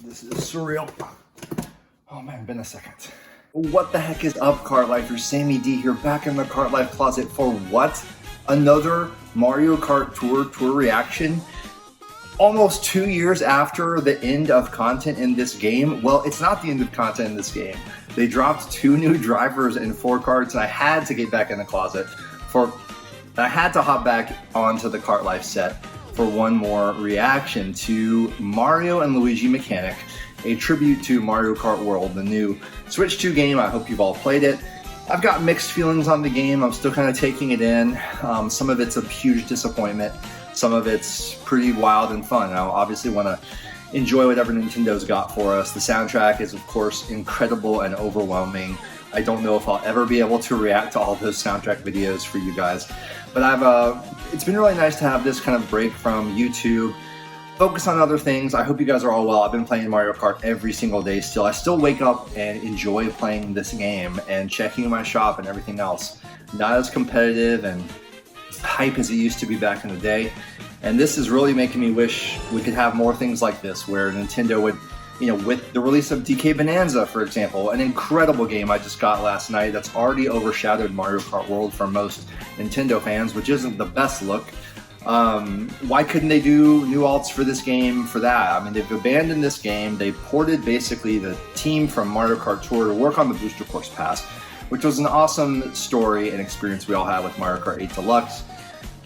This is surreal. Oh man, been a second. What the heck is up, Kart Lifers? Sammy D here, back in the Kart Life closet for what? Another Mario Kart Tour reaction? Almost 2 years after the end of content in this game. Well, it's not the end of content in this game. They dropped 2 new drivers and 4 karts, and I had to get back in the closet I had to hop back onto the Kart Life set for one more reaction to Mario and Luigi Mechanic, a tribute to Mario Kart World, the new Switch 2 game. I hope you've all played it. I've got mixed feelings on the game. I'm still kind of taking it in. Some of it's a huge disappointment. Some of it's pretty wild and fun. I obviously want to enjoy whatever Nintendo's got for us. The soundtrack is, of course, incredible and overwhelming. I don't know if I'll ever be able to react to all those soundtrack videos for you guys, but it's been really nice to have this kind of break from YouTube, focus on other things. I hope you guys are all well. I've been playing Mario Kart every single day still. I still wake up and enjoy playing this game and checking my shop and everything else. Not as competitive and hype as it used to be back in the day. And this is really making me wish we could have more things like this, where Nintendo would, with the release of DK Bonanza, for example, an incredible game I just got last night that's already overshadowed Mario Kart World for most Nintendo fans, which isn't the best look. Why couldn't they do new alts for this game for that? I mean, they've abandoned this game. They ported basically the team from Mario Kart Tour to work on the Booster Course Pass, which was an awesome story and experience we all had with Mario Kart 8 Deluxe.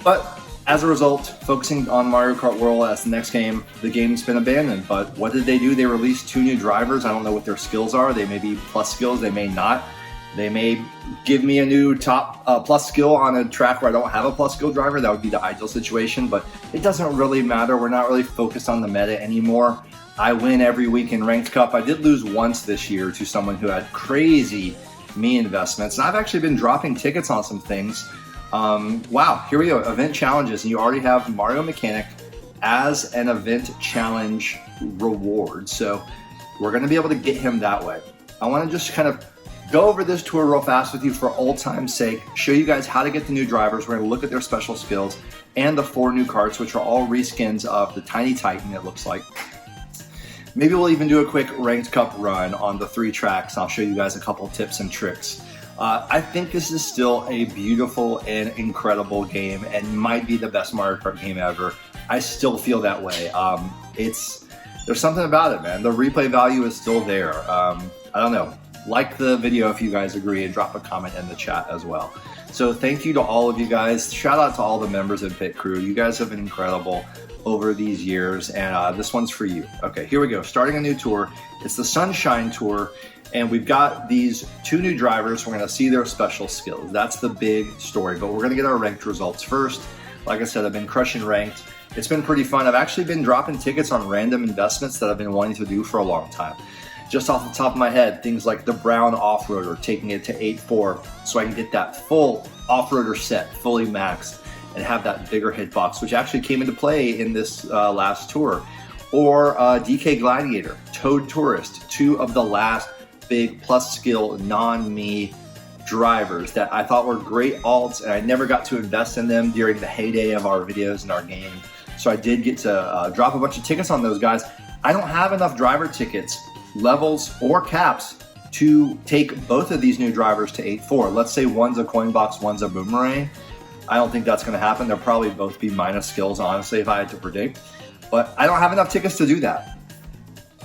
But as a result, focusing on Mario Kart World as the next game, the game's been abandoned. But what did they do? They released 2 new drivers. I don't know what their skills are. They may be plus skills, they may not. They may give me a new top plus skill on a track where I don't have a plus skill driver. That would be the ideal situation, but it doesn't really matter. We're not really focused on the meta anymore. I win every week in Ranked Cup. I did lose once this year to someone who had crazy me investments, and I've actually been dropping tickets on some things. Wow, here we go, event challenges, and you already have Mario Mechanic as an event challenge reward. So we're gonna be able to get him that way. I wanna just kind of go over this tour real fast with you for old time's sake, show you guys how to get the new drivers. We're gonna look at their special skills and the 4 new karts, which are all reskins of the Tiny Titan, it looks like. Maybe we'll even do a quick Ranked Cup run on the 3 tracks. I'll show you guys a couple tips and tricks. I think this is still a beautiful and incredible game and might be the best Mario Kart game ever. I still feel that way. There's something about it, man. The replay value is still there. I don't know. Like the video if you guys agree, and drop a comment in the chat as well. So thank you to all of you guys. Shout out to all the members of Pit Crew. You guys have been incredible over these years, and this one's for you. Okay, here we go. Starting a new tour. It's the Sunshine Tour. And we've got these 2 new drivers. We're gonna see their special skills. That's the big story, but we're gonna get our ranked results first. Like I said, I've been crushing ranked. It's been pretty fun. I've actually been dropping tickets on random investments that I've been wanting to do for a long time. Just off the top of my head, things like the Brown Off-Roader, taking it to 8.4 so I can get that full off-roader set, fully maxed, and have that bigger hitbox, which actually came into play in this last tour. Or DK Gladiator, Toad Tourist, 2 of the last big plus skill non-me drivers that I thought were great alts, and I never got to invest in them during the heyday of our videos and our game. So I did get to drop a bunch of tickets on those guys. I don't have enough driver tickets, levels, or caps to take both of these new drivers to 8.4. Let's say one's a coin box, one's a boomerang. I don't think that's gonna happen. They'll probably both be minus skills, honestly, if I had to predict. But I don't have enough tickets to do that.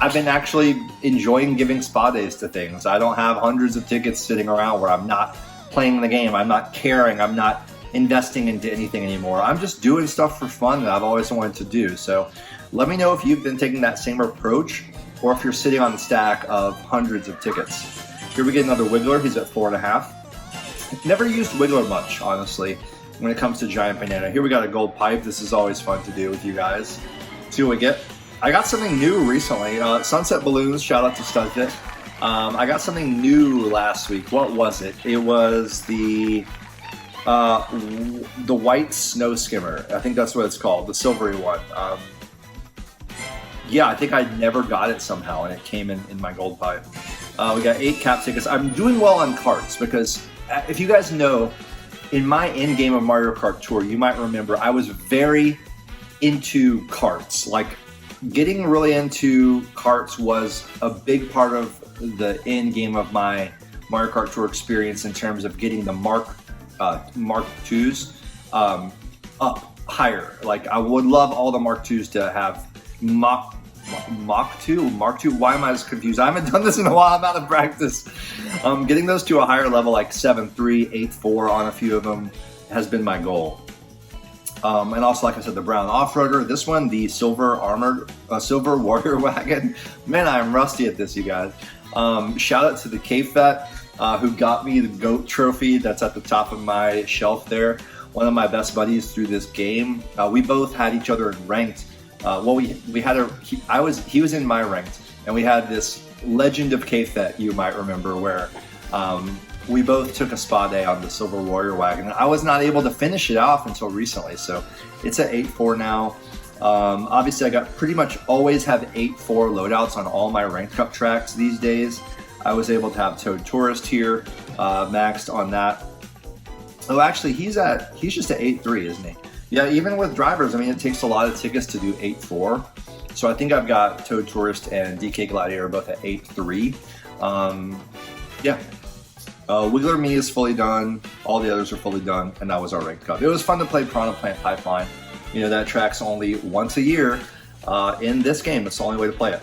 I've been actually enjoying giving spa days to things. I don't have hundreds of tickets sitting around where I'm not playing the game. I'm not caring. I'm not investing into anything anymore. I'm just doing stuff for fun that I've always wanted to do. So let me know if you've been taking that same approach, or if you're sitting on the stack of hundreds of tickets. Here we get another Wiggler. He's at 4.5. Never used Wiggler much, honestly, when it comes to Giant Banana. Here we got a gold pipe. This is always fun to do with you guys. See what we get. I got something new recently. Sunset Balloons, shout out to Studfit. I got something new last week. What was it? It was the white snow skimmer. I think that's what it's called, the silvery one. Yeah, I think I never got it somehow, and it came in my gold pipe. We got 8 cap tickets. I'm doing well on karts because if you guys know, in my end game of Mario Kart Tour, you might remember I was very into karts. Like, getting really into karts was a big part of the end game of my Mario Kart Tour experience in terms of getting the Mark IIs up higher. Like, I would love all the Mark IIs to have Mark II. Why am I so confused? I haven't done this in a while. I'm out of practice. Getting those to a higher level, like 7.3, 8.4 on a few of them, has been my goal. And also, like I said, the brown off-roader. This one, the silver warrior wagon. Man, I'm rusty at this, you guys. Shout out to the K-Fet who got me the GOAT trophy that's at the top of my shelf there. One of my best buddies through this game. We both had each other in ranked. He was in my ranked, and we had this Legend of K-Fet, you might remember, where we both took a spa day on the Silver Warrior wagon. I was not able to finish it off until recently, so it's at 8.4 now. Obviously, I got pretty much always have 8.4 loadouts on all my ranked cup tracks these days. I was able to have Toad Tourist here, maxed on that. Oh, actually, he's just at 8.3, isn't he? Yeah, even with drivers, I mean, it takes a lot of tickets to do 8.4. So I think I've got Toad Tourist and DK Gladiator both at 8.3. Yeah. Wiggler Me is fully done. All the others are fully done, and that was our ranked cup. It was fun to play Piranha Plant Pipeline. You know, that track's only once a year. In this game, it's the only way to play it.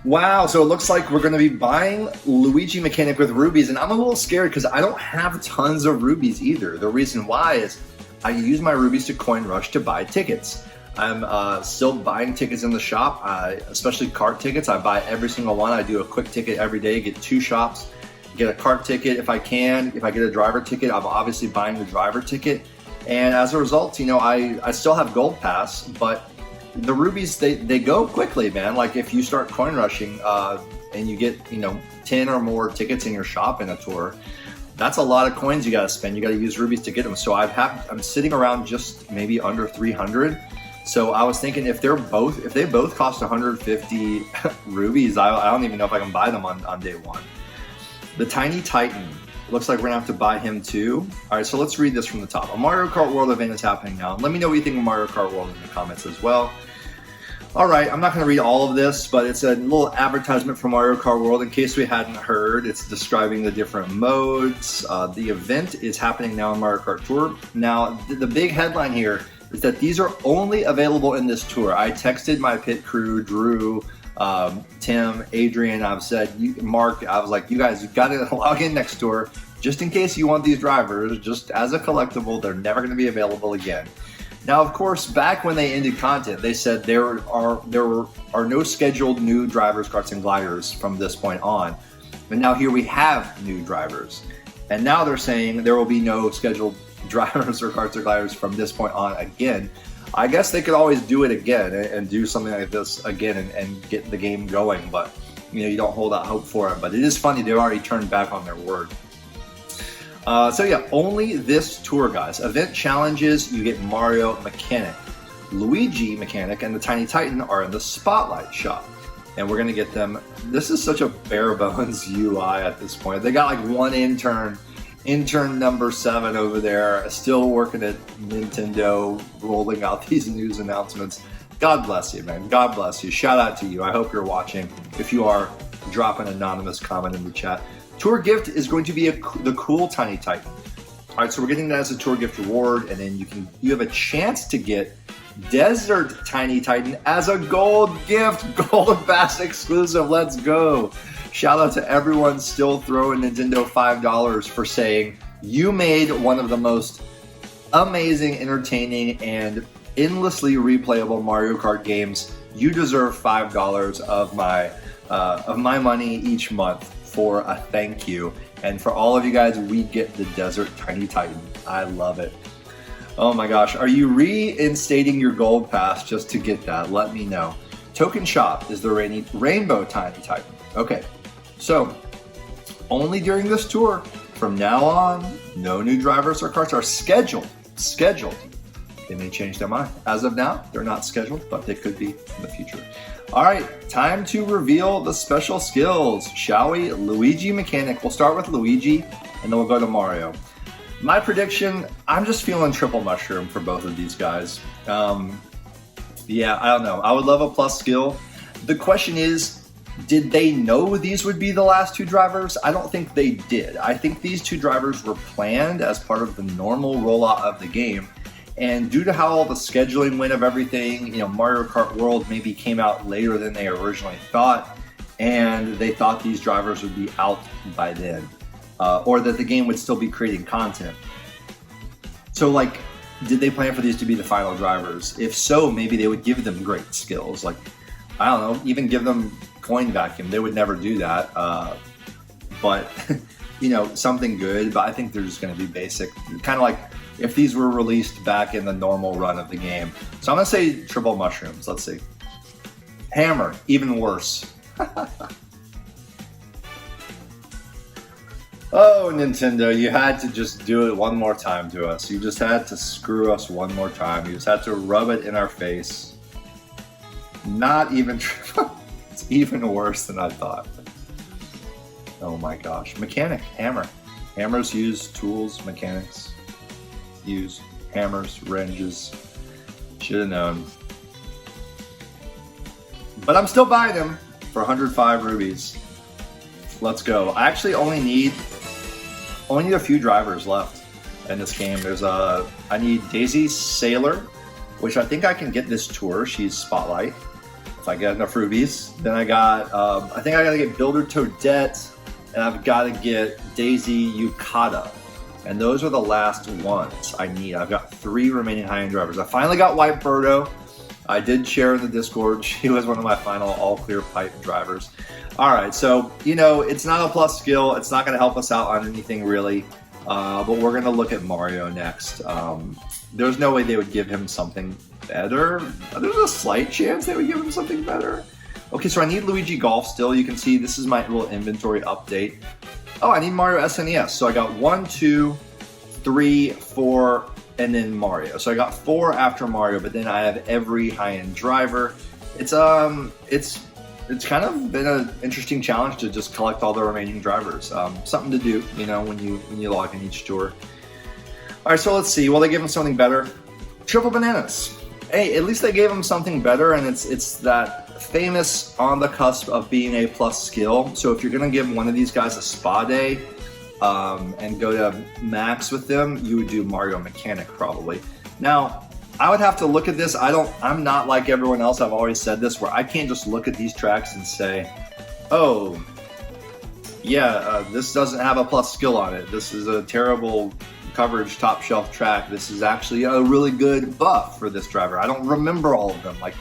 Wow, so it looks like we're going to be buying Luigi Mechanic with rubies, and I'm a little scared because I don't have tons of rubies either. The reason why is I use my rubies to coin rush to buy tickets. I'm still buying tickets in the shop, especially kart tickets. I buy every single one. I do a quick ticket every day, get 2 shops, get a kart ticket if I can. If I get a driver ticket, I'm obviously buying the driver ticket. And as a result, you know, I still have Gold Pass, but the rubies, they go quickly, man. Like, if you start coin rushing and you get, you know, 10 or more tickets in your shop in a tour, that's a lot of coins you got to spend. You got to use rubies to get them. So I'm sitting around just maybe under 300. So I was thinking if they both cost 150 rubies, I don't even know if I can buy them on day one. The Tiny Titan. Looks like we're gonna have to buy him too. All right, so let's read this from the top. A Mario Kart World event is happening now. Let me know what you think of Mario Kart World in the comments as well. All right, I'm not gonna read all of this, but it's a little advertisement for Mario Kart World. In case we hadn't heard, it's describing the different modes. The event is happening now in Mario Kart Tour. Now, the big headline here is that these are only available in this tour. I texted my pit crew, Drew, Tim, Adrian. I've said, Mark, I was like, you guys, you got to log in next tour just in case you want these drivers, just as a collectible. They're never going to be available again. Now, of course, back when they ended content, they said there are no scheduled new drivers, karts, and gliders from this point on. But now here we have new drivers. And now they're saying there will be no scheduled drivers or karts or gliders from this point on again. I guess they could always do it again and do something like this again and get the game going, but you know, you don't hold out hope for it. But it is funny, they've already turned back on their word. So yeah, only this tour, guys. Event challenges, you get Mario Mechanic. Luigi Mechanic and the Tiny Titan are in the Spotlight shop. And we're gonna get them. This is such a bare bones UI at this point. They got like one intern number 7 over there, still working at Nintendo, rolling out these news announcements. God bless you, man. God bless you. Shout out to you. I hope you're watching. If you are, drop an anonymous comment in the chat. Tour gift is going to be the cool Tiny Titan. All right, so we're getting that as a tour gift reward, and then you have a chance to get Desert Tiny Titan as a gold gift, Gold Pass exclusive. Let's go. Shout out to everyone still throwing Nintendo $5 for saying you made one of the most amazing, entertaining, and endlessly replayable Mario Kart games. You deserve $5 of my money each month for a thank you. And for all of you guys, we get the Desert Tiny Titan. I love it. Oh my gosh, are you reinstating your Gold Pass just to get that? Let me know. Token Shop is the Rainbow Tiny Titan. Okay, so only during this tour, from now on, no new drivers or karts are scheduled. They may change their mind. As of now, they're not scheduled, but they could be in the future. All right, time to reveal the special skills, shall we? Luigi Mechanic. We'll start with Luigi, and then we'll go to Mario. My prediction, I'm just feeling triple mushroom for both of these guys. Yeah, I don't know. I would love a plus skill. The question is, did they know these would be the last two drivers? I don't think they did. I think these two drivers were planned as part of the normal rollout of the game. And due to how all the scheduling went of everything, you know, Mario Kart World maybe came out later than they originally thought, and they thought these drivers would be out by then, or that the game would still be creating content. So, like, did they plan for these to be the final drivers? If so, maybe they would give them great skills. Like, I don't know, even give them coin vacuum. They would never do that. But, you know, something good. But I think they're just going to be basic. Kind of like if these were released back in the normal run of the game. So I'm going to say triple mushrooms. Let's see. Hammer, even worse. Oh, Nintendo, you had to just do it one more time to us. You just had to screw us one more time. You just had to rub it in our face. Not even true. It's even worse than I thought. Oh my gosh. Mechanic, hammer. Hammers use tools, mechanics use hammers, wrenches. Should have known. But I'm still buying them for 105 rubies. Let's go. I actually only need a few drivers left in this game. I need Daisy Sailor, which I think I can get this tour. She's Spotlight. If I get enough rubies. Then I think I gotta get Builder Toadette, and I've gotta get Daisy Yukata. And those are the last ones I need. I've got 3 remaining high-end drivers. I finally got White Birdo. I did share in the Discord. She was one of my final all-clear pipe drivers. All right, so, you know, it's not a plus skill. It's not going to help us out on anything, really. But we're going to look at Mario next. There's no way they would give him something better. There's a slight chance they would give him something better. Okay, so I need Luigi Golf still. You can see this is my little inventory update. Oh, I need Mario SNES. So I got 1, 2, 3, 4, and then Mario. So I got 4 after Mario, but then I have every high-end driver. It's kind of been an interesting challenge to just collect all the remaining drivers. Something to do, you know, when you log in each tour. All right, so let's see. Will they give them something better? Triple bananas. Hey, at least they gave them something better, and it's that famous on the cusp of being a plus skill. So if you're gonna give one of these guys a spa day and go to max with them, you would do Mario Mechanic probably. Now, I would have to look at this. I'm not like everyone else. I've always said this, where I can't just look at these tracks and say, oh, yeah, this doesn't have a plus skill on it. This is a terrible coverage top shelf track. This is actually a really good buff for this driver. I don't remember all of them like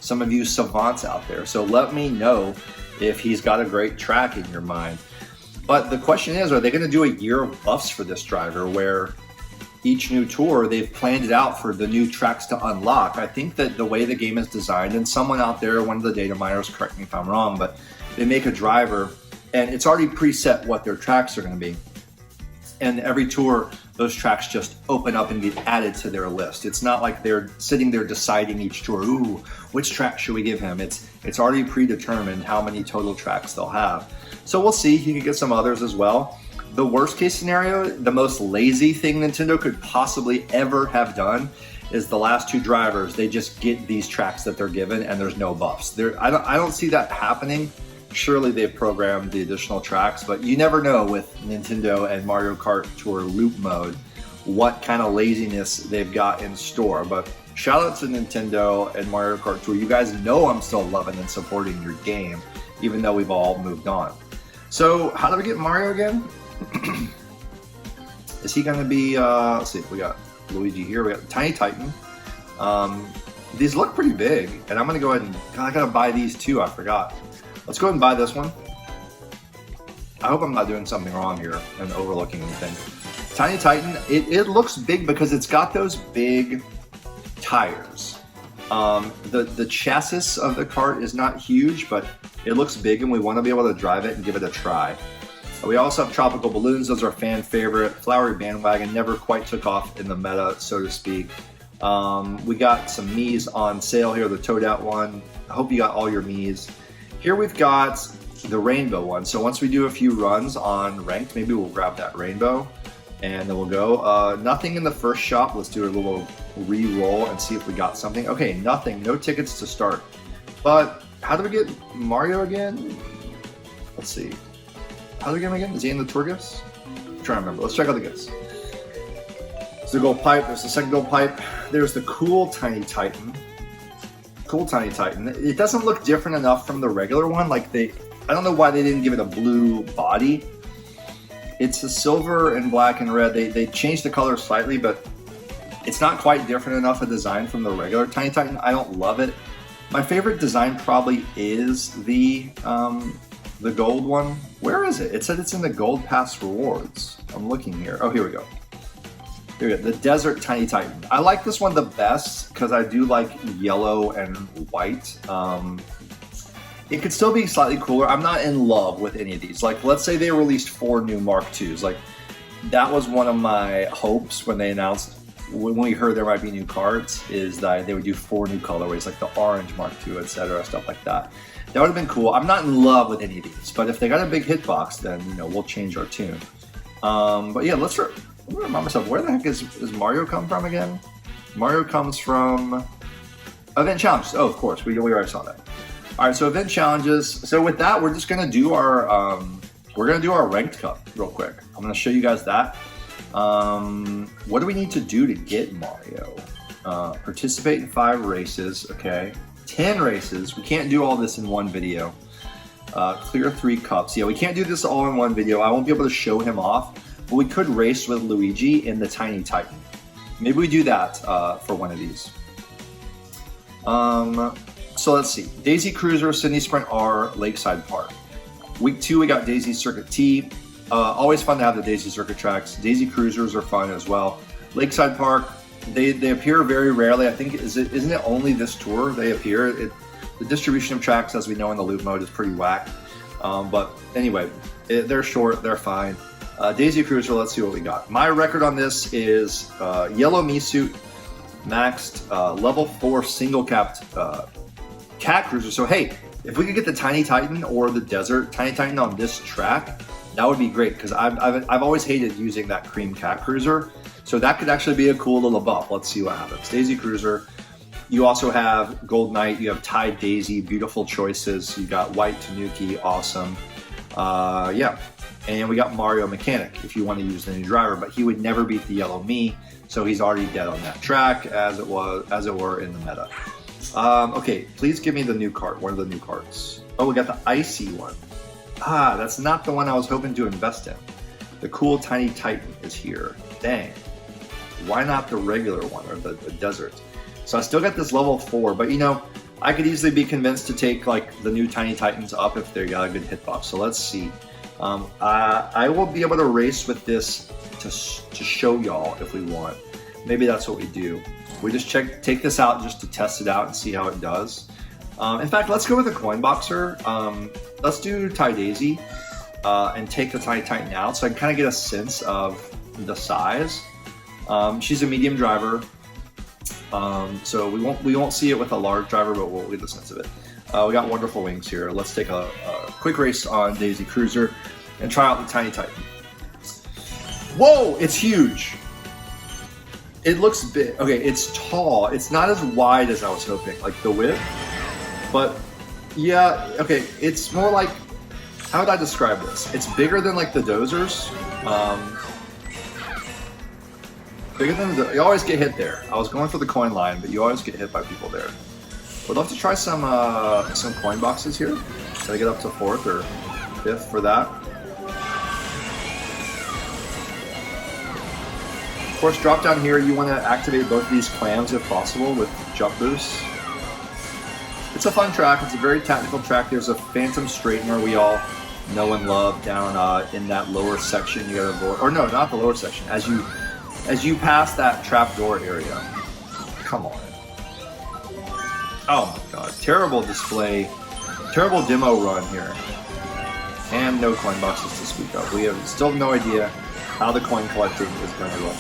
some of you savants out there. So let me know if he's got a great track in your mind. But the question is, are they going to do a year of buffs for this driver where each new tour, they've planned it out for the new tracks to unlock? I think that the way the game is designed, and someone out there, one of the data miners, correct me if I'm wrong, but they make a driver and it's already preset what their tracks are going to be. And every tour, those tracks just open up and get added to their list. It's not like they're sitting there deciding each tour, ooh, which track should we give him? It's already predetermined how many total tracks they'll have. So we'll see. He could get some others as well. The worst case scenario, the most lazy thing Nintendo could possibly ever have done, is the last 2 drivers, they just get these tracks that they're given and there's no buffs. I don't see that happening. Surely they've programmed the additional tracks, but you never know with Nintendo and Mario Kart Tour loop mode what kind of laziness they've got in store. But shout out to Nintendo and Mario Kart Tour. You guys know I'm still loving and supporting your game, even though we've all moved on. So how do we get Mario again? Is he gonna be, let's see, we got Luigi here, we got Tiny Titan. These look pretty big, and I'm gonna go ahead and, I gotta buy these too, I forgot. Let's go ahead and buy this one. I hope I'm not doing something wrong here and overlooking anything. Tiny Titan, it looks big because it's got those big tires. The chassis of the kart is not huge, but it looks big and we want to be able to drive it and give it a try. We also have Tropical Balloons. Those are fan favorite. Flowery Bandwagon never quite took off in the meta, so to speak. We got some Miis on sale here, the Toadette one. I hope you got all your Miis. Here we've got the Rainbow one. So once we do a few runs on ranked, maybe we'll grab that Rainbow and then we'll go. Nothing in the first shop. Let's do a little re-roll and see if we got something. Okay, nothing, no tickets to start. But how do we get Mario again? Let's see. How do we get him again? Is he in the tour gifts? I'm trying to remember. Let's check out the gifts. There's the gold pipe. There's the second gold pipe. There's the cool Tiny Titan. Cool Tiny Titan. It doesn't look different enough from the regular one. Like I don't know why they didn't give it a blue body. It's a silver and black and red. They changed the color slightly, but it's not quite different enough a design from the regular Tiny Titan. I don't love it. My favorite design probably is the gold one. Where is it? It said it's in the Gold Pass rewards. I'm looking here. Oh, here we go. Here we go. The Desert Tiny Titan. I like this one the best because I do like yellow and white. It could still be slightly cooler. I'm not in love with any of these. Like, let's say they released 4 new Mark IIs. Like, that was one of my hopes when they announced, when we heard there might be new cards, is that they would do 4 new colorways, like the orange Mark II, etc., stuff like that. That would have been cool. I'm not in love with any of these, but if they got a big hitbox, then, you know, we'll change our tune. But yeah, let's remind myself, where the heck is Mario come from again? Mario comes from Event Challenges. Oh, of course, we already saw that. All right, so event challenges. So with that, we're just gonna do our ranked cup real quick. I'm gonna show you guys that. What do we need to do to get Mario? Participate in 5 races. Okay, 10 races. We can't do all this in one video. Clear 3 cups. Yeah, we can't do this all in one video. I won't be able to show him off, but we could race with Luigi in the Tiny Titan. Maybe we do that for one of these. So let's see. Daisy Cruiser, Sydney Sprint R, Lakeside Park. Week 2, we got Daisy Circuit T. Always fun to have the Daisy Circuit tracks. Daisy Cruisers are fun as well. Lakeside Park, they appear very rarely. I think, isn't it only this tour they appear? The distribution of tracks, as we know in the loop mode, is pretty whack. But anyway, they're short, they're fine. Daisy Cruiser, let's see what we got. My record on this is Yellow Me Suit, maxed level 4 single capped Cat Cruiser. So hey, if we could get the Tiny Titan or the Desert Tiny Titan on this track, that would be great, because I've always hated using that cream Cat Cruiser. So that could actually be a cool little buff. Let's see what happens. Daisy Cruiser. You also have Gold Knight. You have Tide Daisy. Beautiful choices. You got White Tanuki. Awesome. Yeah. And we got Mario Mechanic if you want to use the new driver, but he would never beat the Yellow Me, so he's already dead on that track, as it were in the meta. Okay, please give me the new cart. One of the new carts. Oh, we got the icy one. Ah, that's not the one I was hoping to invest in. The cool Tiny Titan is here. Dang. Why not the regular one, or the desert? So I still got this level 4, but you know, I could easily be convinced to take like the new Tiny Titans up if they got a good hitbox. So let's see. I will be able to race with this to show y'all if we want. Maybe that's what we do. We just take this out just to test it out and see how it does. In fact, let's go with a coin boxer. Let's do Ty Daisy and take the Tiny Titan out so I can kind of get a sense of the size. She's a medium driver, so we won't see it with a large driver, but we'll get the sense of it. We got Wonderful Wings here. Let's take a quick race on Daisy Cruiser and try out the Tiny Titan. Whoa, it's huge. It looks big. Okay, it's tall. It's not as wide as I was hoping, like the width. But yeah, okay, it's more like, how would I describe this? It's bigger than like the Dozers. Bigger than you always get hit there. I was going for the coin line, but you always get hit by people there. Would love to try some coin boxes here. Gotta get up to 4th or 5th for that. Of course, drop down here, you want to activate both of these clams if possible with jump boosts. It's a fun track. It's a very technical track. There's a phantom straightener we all know and love down in that lower section. You gotta avoid, or no, not the lower section. As you pass that trapdoor area. Come on. Oh my god, terrible display, terrible demo run here. And no coin boxes to speak of. We have still no idea how the coin collecting is going to look.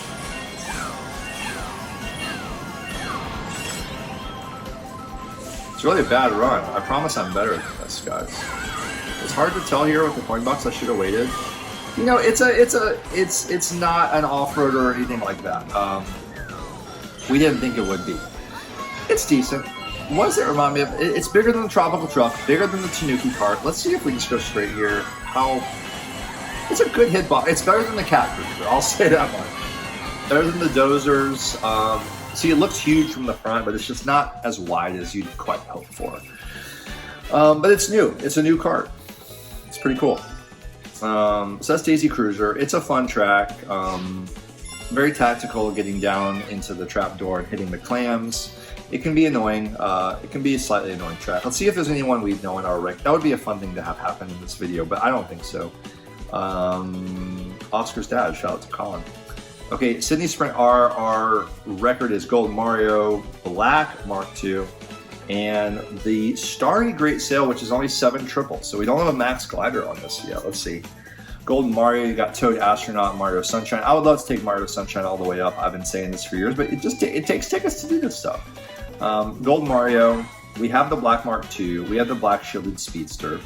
It's really a bad run. I promise I'm better than this, guys. It's hard to tell here with the coin box. I should have waited. You know, it's not an off-roader or anything like that. We didn't think it would be. It's decent. What does it remind me of? It's bigger than the Tropical Truck, bigger than the Tanuki Kart. Let's see if we can just go straight here. It's a good hitbox. It's better than the Cat Cruiser, I'll say that much. Better than the Dozers. See, it looks huge from the front, but it's just not as wide as you'd quite hope for. But it's new. It's a new kart. It's pretty cool. So that's Daisy Cruiser. It's a fun track. Very tactical, getting down into the trapdoor and hitting the clams. It can be annoying. It can be a slightly annoying track. Let's see if there's anyone we know in our rank. That would be a fun thing to have happen in this video, but I don't think so. Oscar's dad, shout out to Colin. Okay, Sydney Sprint R, our record is Gold Mario Black Mark II, and the Starry Great Sale, which is only 7 triples. So we don't have a max glider on this yet. Let's see. Golden Mario, you got Toad Astronaut, Mario Sunshine. I would love to take Mario Sunshine all the way up. I've been saying this for years, but it takes tickets to do this stuff. Golden Mario, we have the Black Mark II, we have the Black Shielded Speedster,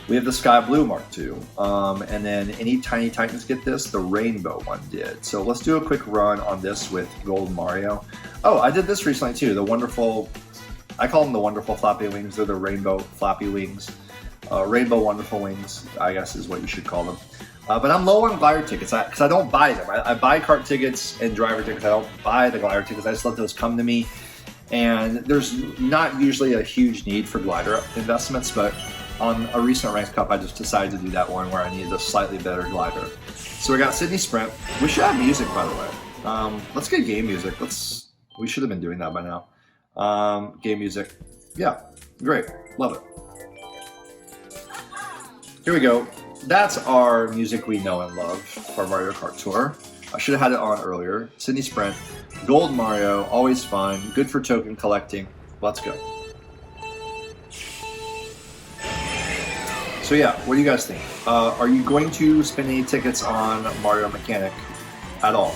we have the Sky Blue Mark II, and then any Tiny Titans get this? The Rainbow one did. So let's do a quick run on this with Golden Mario. Oh, I did this recently too, the wonderful, I call them the Wonderful Flappy Wings, they're the Rainbow Flappy Wings. Rainbow Wonderful Wings, I guess is what you should call them. But I'm low on glider tickets because I don't buy them. I buy kart tickets and driver tickets. I don't buy the glider tickets. I just let those come to me. And there's not usually a huge need for glider investments, but on a recent Ranks Cup, I just decided to do that one where I needed a slightly better glider. So we got Sydney Sprint. We should have music, by the way. Let's get game music. We should have been doing that by now. Game music. Yeah, great. Love it. Here we go. That's our music we know and love for Mario Kart Tour. I should have had it on earlier. Sydney Sprint, Gold Mario, always fun, good for token collecting. Let's go. So yeah, what do you guys think? Are you going to spend any tickets on Mario Mechanic at all?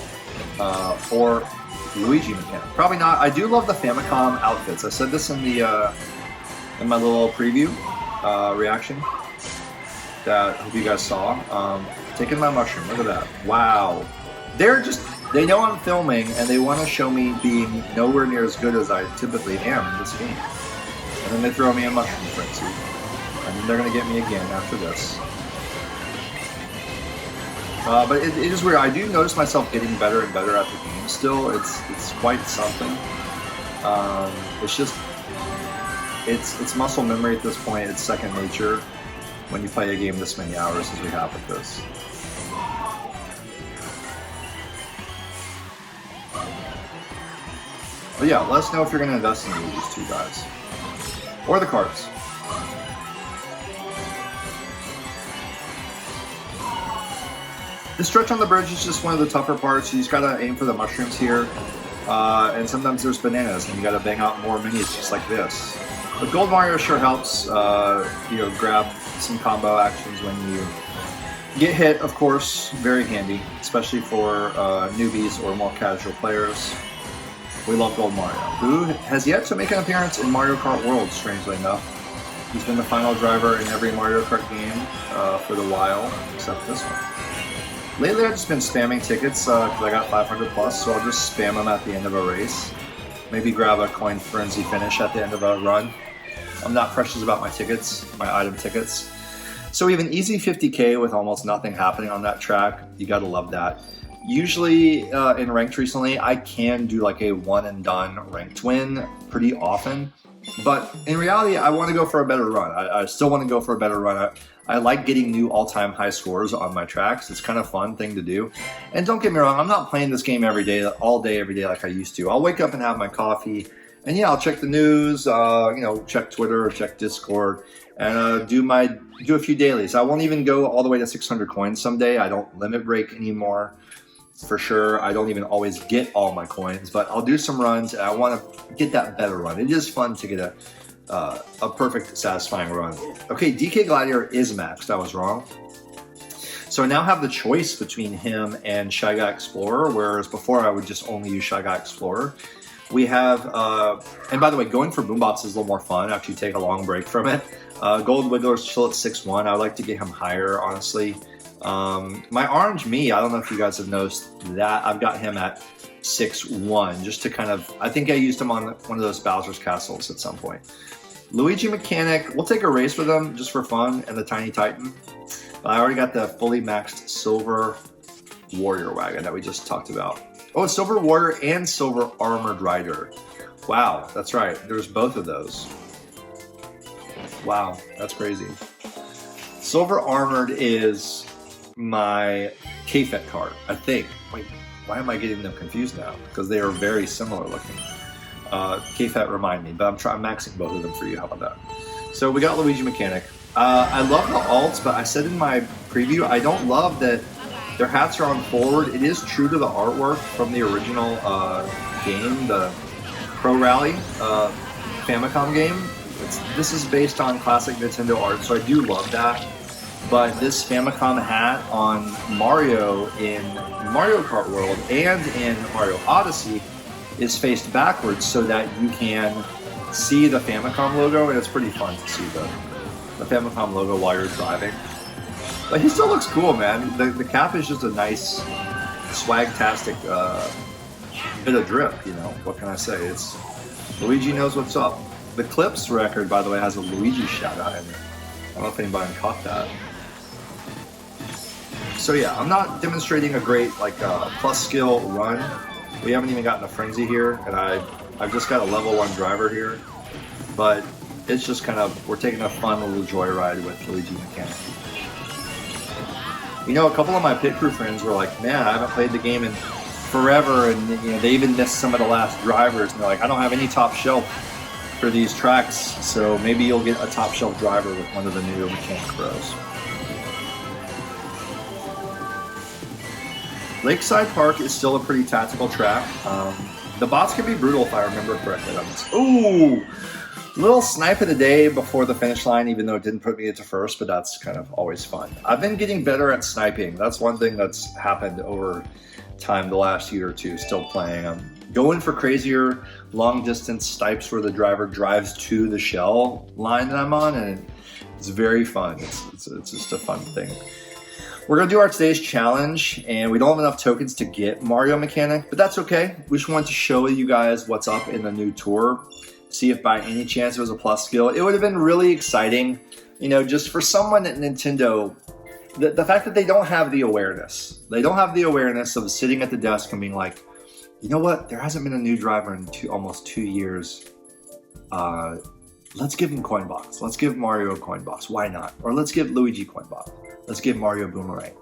Or Luigi Mechanic? Probably not. I do love the Famicom outfits. I said this in my little preview reaction that I hope you guys saw. Taking my mushroom, look at that. Wow. They know I'm filming and they want to show me being nowhere near as good as I typically am in this game. And then they throw me a mushroom frenzy. And then they're going to get me again after this. But it is weird. I do notice myself getting better and better at the game still. It's quite something. It's muscle memory at this point. It's second nature when you play a game this many hours as we have with this. But yeah, let us know if you're going to invest in these two guys. Or the cards. The stretch on the bridge is just one of the tougher parts. You just gotta aim for the mushrooms here. And sometimes there's bananas and you gotta bang out more minis just like this. But Gold Mario sure helps, grab some combo actions when you get hit, of course. Very handy, especially for newbies or more casual players. We love Gold Mario, who has yet to make an appearance in Mario Kart World, strangely enough. He's been the final driver in every Mario Kart game for the while, except this one. Lately I've just been spamming tickets because I got 500 plus, so I'll just spam them at the end of a race. Maybe grab a coin frenzy finish at the end of a run. I'm not precious about my tickets, my item tickets. So we have an easy 50K with almost nothing happening on that track. You gotta love that. Usually in ranked recently, I can do like a one and done ranked win pretty often. But in reality, I want to go for a better run. I still want to go for a better run. I like getting new all-time high scores on my tracks. It's kind of a fun thing to do. And don't get me wrong, I'm not playing this game every day, all day, every day like I used to. I'll wake up and have my coffee, and yeah, I'll check the news, check Twitter or check Discord, and do a few dailies. I won't even go all the way to 600 coins someday. I don't limit break anymore. For sure, I don't even always get all my coins, but I'll do some runs, and I want to get that better run. It is fun to get a perfect, satisfying run. Okay, DK Gladiator is maxed. I was wrong. So I now have the choice between him and Shy Guy Explorer, whereas before I would just only use Shy Guy Explorer. We have, and by the way, going for Boombots is a little more fun after you take a long break from it. Gold Wiggler's still at 6-1. I would like to get him higher, honestly. My Orange Me, I don't know if you guys have noticed that. I've got him at 6-1, just to kind of, I think I used him on one of those Bowser's Castles at some point. Luigi Mechanic, we'll take a race with him just for fun, and the Tiny Titan. But I already got the fully maxed Silver Warrior wagon that we just talked about. Oh, Silver Warrior and Silver Armored Rider. Wow, that's right. There's both of those. Wow, that's crazy. Silver Armored is my K-Fet cart, I think. Wait, why am I getting them confused now? Because they are very similar looking. K-Fet remind me, but I'm maxing both of them for you. How about that? So we got Luigi Mechanic. I love the alts, but I said in my preview, I don't love that their hats are on forward. It is true to the artwork from the original game, the Pro Rally Famicom game. This is based on classic Nintendo art, so I do love that. But this Famicom hat on Mario in Mario Kart World and in Mario Odyssey is faced backwards so that you can see the Famicom logo, and it's pretty fun to see the Famicom logo while you're driving. But he still looks cool, man. The cap is just a nice, swag-tastic bit of drip, you know. What can I say? It's Luigi knows what's up. The Clips record, by the way, has a Luigi shout-out in it. I don't know if anybody caught that. So yeah, I'm not demonstrating a great like plus skill run. We haven't even gotten a frenzy here, and I've just got a level 1 driver here. But it's just kind of, we're taking a fun little joyride with Luigi Mechanic. You know, a couple of my pit crew friends were like, man, I haven't played the game in forever, and you know, they even missed some of the last drivers, and they're like, I don't have any top shelf for these tracks, so maybe you'll get a top shelf driver with one of the new Mechanic Pros. Lakeside Park is still a pretty tactical track. The bots can be brutal if I remember correctly on this. Ooh! Little snipe of the day before the finish line, even though it didn't put me into first, but that's kind of always fun. I've been getting better at sniping. That's one thing that's happened over time the last year or two, still playing. I'm going for crazier long distance snipes where the driver drives to the shell line that I'm on, and it's very fun. It's just a fun thing. We're gonna do our today's challenge, and we don't have enough tokens to get Mario Mechanic, but that's okay. We just wanted to show you guys what's up in the new tour. See if by any chance it was a plus skill. It would have been really exciting, you know, just for someone at Nintendo, the fact that they don't have the awareness. They don't have the awareness of sitting at the desk and being like, you know what, there hasn't been a new driver in almost 2 years. Let's give him Coin Box. Let's give Mario a Coin Box. Why not? Or let's give Luigi Coin Box. Let's give Mario Boomerang.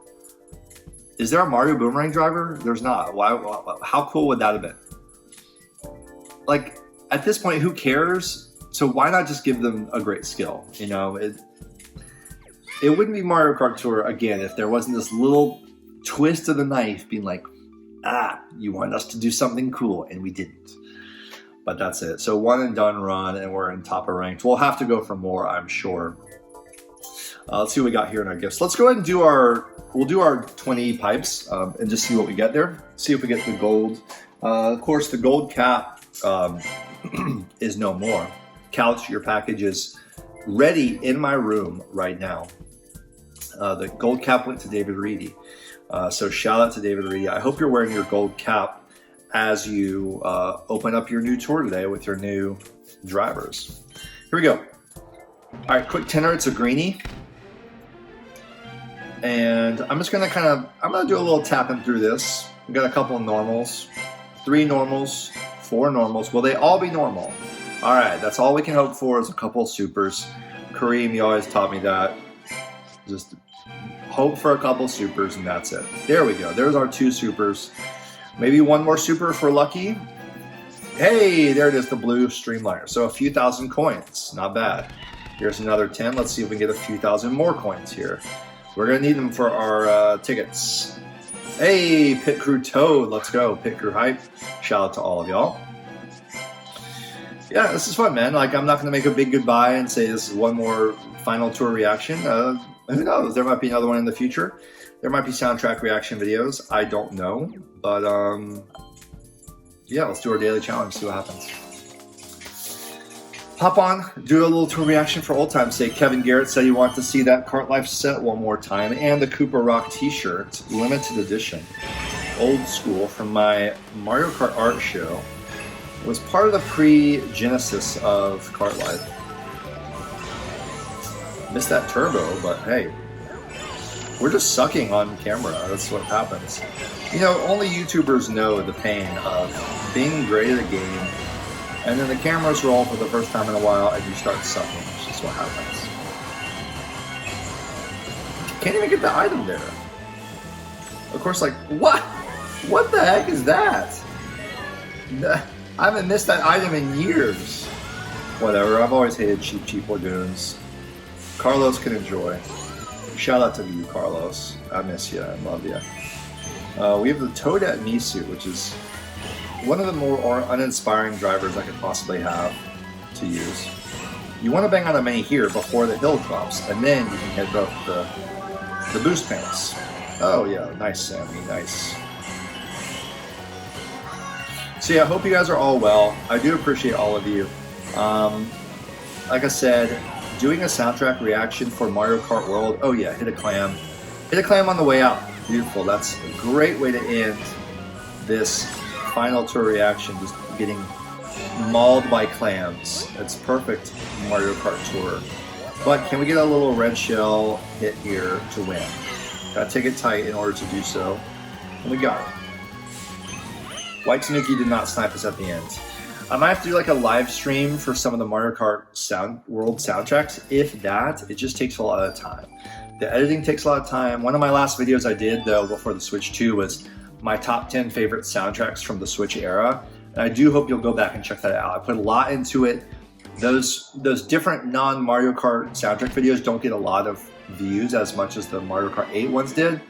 Is there a Mario Boomerang driver? There's not. Why? How cool would that have been? Like, at this point, who cares? So why not just give them a great skill? You know, it wouldn't be Mario Kart Tour again if there wasn't this little twist of the knife being like, you want us to do something cool, and we didn't. But that's it. So one and done run, and we're in top of ranked. We'll have to go for more, I'm sure. Let's see what we got here in our gifts. Let's go ahead and we'll do our 20 pipes and just see what we get there. See if we get the gold. Of course, the gold cap is no more. Couch, your package is ready in my room right now. The gold cap went to David Reedy. So shout out to David Reedy. I hope you're wearing your gold cap as you open up your new tour today with your new drivers. Here we go. All right, quick tenor, it's a greenie. And I'm just gonna I'm gonna do a little tapping through this. We got a couple of normals, 3 normals, 4 normals. Will they all be normal? All right, that's all we can hope for is a couple of supers. Kareem, you always taught me that. Just hope for a couple supers and that's it. There we go, there's our 2 supers. Maybe one more super for lucky. Hey, there it is, the blue streamliner. So a few thousand coins, not bad. Here's another 10. Let's see if we can get a few thousand more coins here. We're gonna need them for our tickets. Hey, Pit Crew Toad, let's go. Pit Crew Hype, shout out to all of y'all. Yeah, this is fun, man. Like, I'm not gonna make a big goodbye and say this is one more final tour reaction. Who knows, there might be another one in the future. There might be soundtrack reaction videos, I don't know. But yeah, let's do our daily challenge, see what happens. Hop on, do a little tour reaction for old time's sake. Kevin Garrett said he wanted to see that Kart Life set one more time and the Cooper Rock t-shirt, limited edition. old school from my Mario Kart art show. It was part of the pre-genesis of Kart Life. Missed that turbo, but hey, we're just sucking on camera. That's what happens. You know, only YouTubers know the pain of being great at a game, and then the cameras roll for the first time in a while, and you start sucking. It's just what happens. Can't even get the item there. Of course, like, what? What the heck is that? I haven't missed that item in years. Whatever, I've always hated cheap lagoons. Carlos can enjoy. Shout out to you, Carlos. I miss you, I love you. We have the Toadette Nisu, which is one of the more uninspiring drivers I could possibly have to use. You want to bang on a mini here before the hill drops, and then you can head up the boost pants. Oh yeah, nice Sammy, nice. So yeah, I hope you guys are all well. I do appreciate all of you. Like I said, doing a soundtrack reaction for Mario Kart World. Oh yeah, hit a clam. Hit a clam on the way out. Beautiful. That's a great way to end this final tour reaction, just getting mauled by clams. It's perfect Mario Kart Tour. But can we get a little red shell hit here to win? Gotta take it tight in order to do so. And we got it. White Tanuki did not snipe us at the end. I might have to do like a live stream for some of the Mario Kart World soundtracks. If that, it just takes a lot of time. The editing takes a lot of time. One of my last videos I did though before the Switch 2 was my top 10 favorite soundtracks from the Switch era. And I do hope you'll go back and check that out. I put a lot into it. Those different non-Mario Kart soundtrack videos don't get a lot of views as much as the Mario Kart 8 ones did.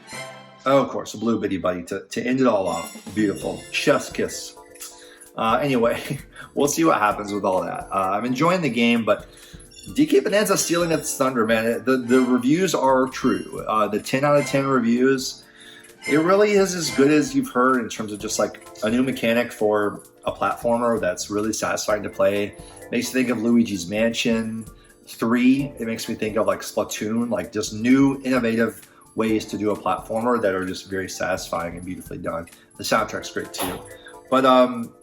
Oh, of course, a blue bitty buddy to end it all off. Beautiful. Chef's kiss. Anyway, we'll see what happens with all that. I'm enjoying the game, but DK Bonanza stealing its thunder, man. The reviews are true. The 10 out of 10 reviews, it really is as good as you've heard in terms of just like a new mechanic for a platformer that's really satisfying to play. Makes me think of Luigi's Mansion 3. It makes me think of like Splatoon, like just new, innovative ways to do a platformer that are just very satisfying and beautifully done. The soundtrack's great too. But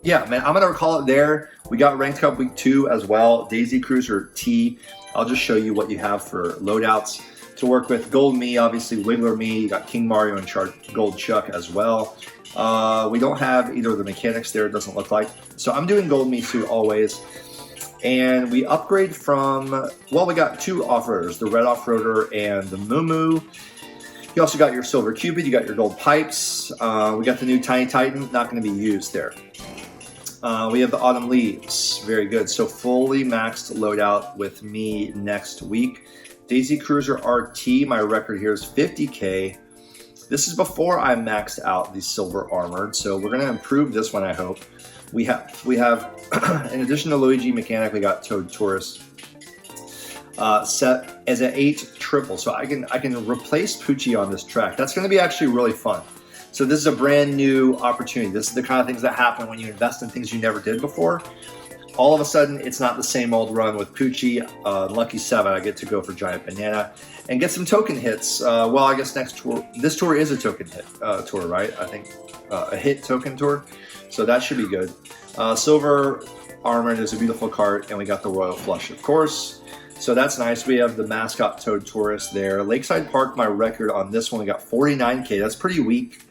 yeah, man, I'm gonna call it there. We got Ranked Cup Week 2 as well. Daisy Cruiser T. I'll just show you what you have for loadouts to work with. Gold Me, obviously Wiggler Me. You got King Mario and Gold Chuck as well. We don't have either of the mechanics there, it doesn't look like. So I'm doing Gold Me too always. And we upgrade from, well, we got two off-roaders, the Red Off-Roader and the Moo Moo. You also got your Silver Cupid, you got your Gold Pipes. We got the new Tiny Titan, not going to be used there. We have the Autumn Leaves, very good. So fully maxed loadout with me next week. Daisy Cruiser RT, my record here is 50K. This is before I maxed out the Silver Armored, so we're going to improve this one, I hope. We have in addition to Luigi Mechanic, we got Toad Tourist. Set as an 8 triple, so I can replace Poochie on this track. That's going to be actually really fun. So this is a brand new opportunity. This is the kind of things that happen when you invest in things you never did before. All of a sudden, it's not the same old run with Poochie. Lucky 7, I get to go for Giant Banana and get some token hits. Well, I guess next tour, this tour is a token hit tour, right? I think a hit token tour, so that should be good. Silver Armored is a beautiful cart, and we got the Royal Flush, of course. So that's nice. We have the mascot Toad Tourist there. Lakeside Park, my record on this one, we got 49K. That's pretty weak.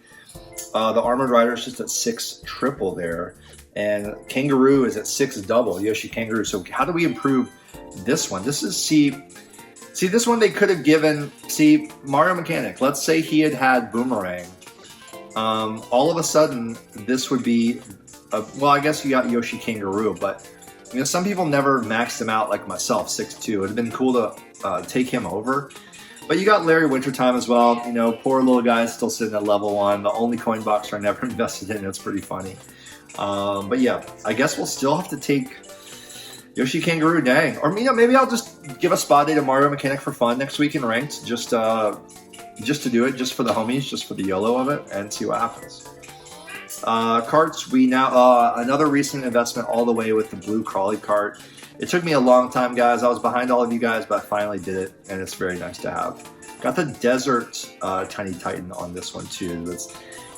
The Armored Rider is just at 6 triple there. And Kangaroo is at 6 double, Yoshi Kangaroo. So how do we improve this one? This is, see this one they could have given, Mario Mechanic. Let's say he had Boomerang. All of a sudden, this would be, well, I guess you got Yoshi Kangaroo, but you know, some people never maxed him out like myself, 6'2". It would have been cool to take him over. But you got Larry Wintertime as well. You know, poor little guy still sitting at level 1. The only coin box I never invested in. It's pretty funny. But yeah, I guess we'll still have to take Yoshi Kangaroo, dang. Or you know, maybe I'll just give a spot day to Mario Mechanic for fun next week in ranked, just to do it, just for the homies, just for the YOLO of it, and see what happens. Carts, we now, another recent investment all the way with the blue Crawley cart. It took me a long time, guys. I was behind all of you guys, but I finally did it, and it's very nice to have. Got the Desert Tiny Titan on this one, too.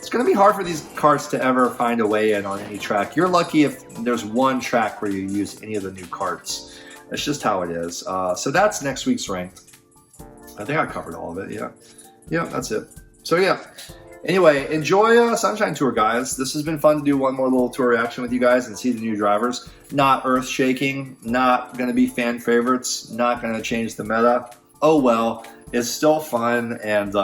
it's going to be hard for these karts to ever find a way in on any track. You're lucky if there's one track where you use any of the new karts. That's just how it is. So that's next week's ranked. I think I covered all of it. Yeah, that's it. So yeah. Anyway, enjoy Sunshine Tour, guys. This has been fun to do one more little tour reaction with you guys and see the new drivers. Not earth-shaking, not going to be fan favorites, not going to change the meta. Oh well, it's still fun, and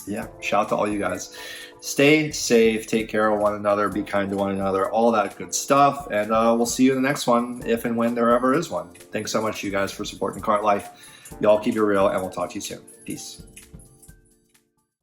yeah, shout out to all you guys. Stay safe, take care of one another, be kind to one another, all that good stuff, and we'll see you in the next one, if and when there ever is one. Thanks so much, you guys, for supporting Kart Life. Y'all keep it real, and we'll talk to you soon. Peace.